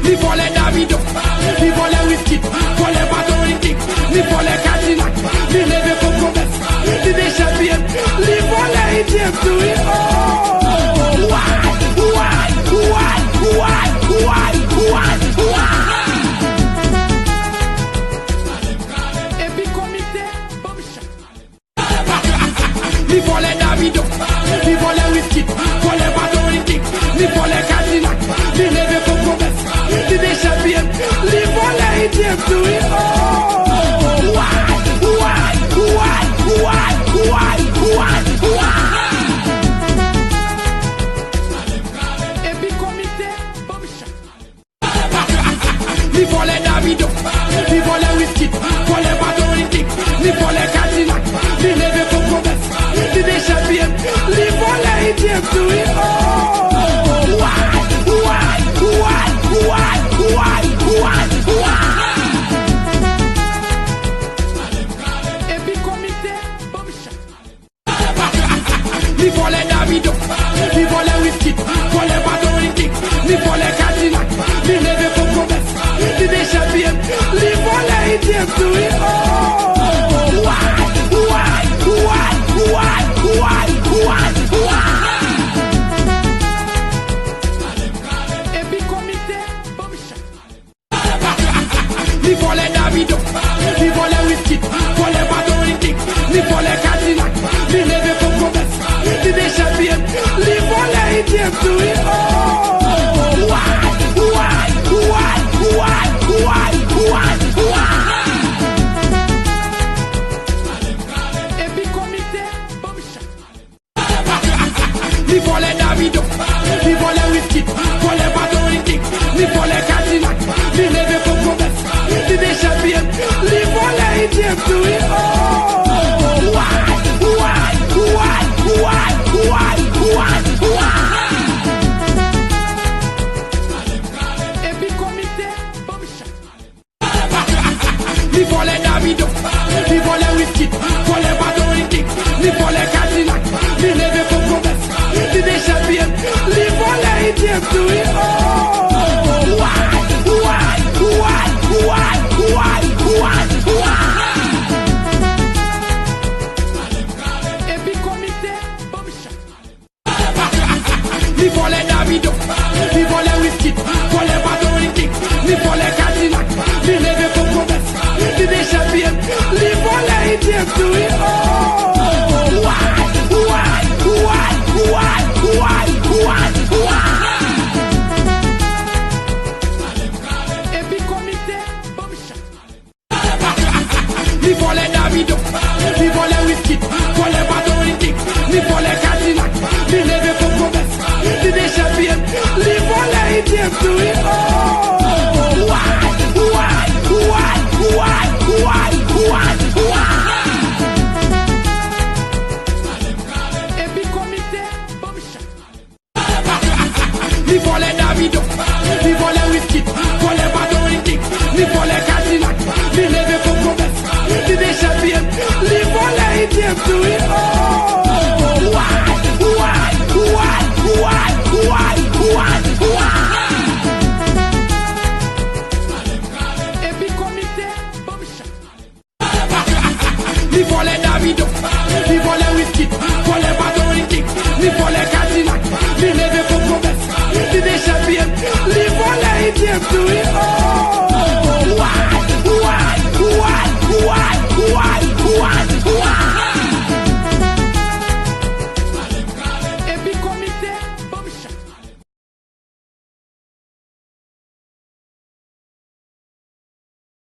Li vole Davido, li vole whisky, vole bateau indique, li vole Cadillac, li leve pour promesse, li déjà bien, li vole Indien tout it. Et puis comité, li vole Davido, li vole whisky, vole bateau indique, li vole Cadillac, li leve pour promesse, li déjà bien, li vole Indien tout it. Et puis comité, li vole Davido, li vole whisky, vole bateau indique, li vole Cadillac, li leve pour promesse, li déjà bien, li vole Indien tout it. Et puis comité, li vole Davido, li vole whisky, vole bateau indique, li vole Cadillac, li leve pour promesse, li déjà bien, li vole Indien tout it. Et puis comité, li vole Davido, li vole whisky, vole bateau indique, li vole Cadillac, li leve pour promesse, li déjà bien, li vole Indien tout it. Et puis comité, li vole Davido, li vole whisky, vole bateau indique, li vole Cadillac, li leve pour promesse, li déjà bien, li vole Indien tout it. Et puis comité, li vole Davido, li vole whisky, vole bateau indique, li vole Cadillac, li leve pour promesse, li déjà bien, li vole Indien tout it. Et puis comité, li vole Davido, li vole whisky, vole bateau indique, li vole Cadillac, li leve pour promesse, li déjà bien, li vole Indien tout it. Et puis comité, li vole Davido, li vole whisky, vole bateau indique, li vole Cadillac, li leve pour promesse, li déjà bien, li vole Indien tout it. Et puis comité, li vole Davido, li vole whisky, vole bateau indique, li vole Cadillac, li leve pour promesse, li déjà bien, li vole Indien tout it. Et puis comité, li vole Davido, li vole whisky, vole bateau indique, li vole Cadillac, li leve pour promesse, li déjà bien, li vole Indien tout it.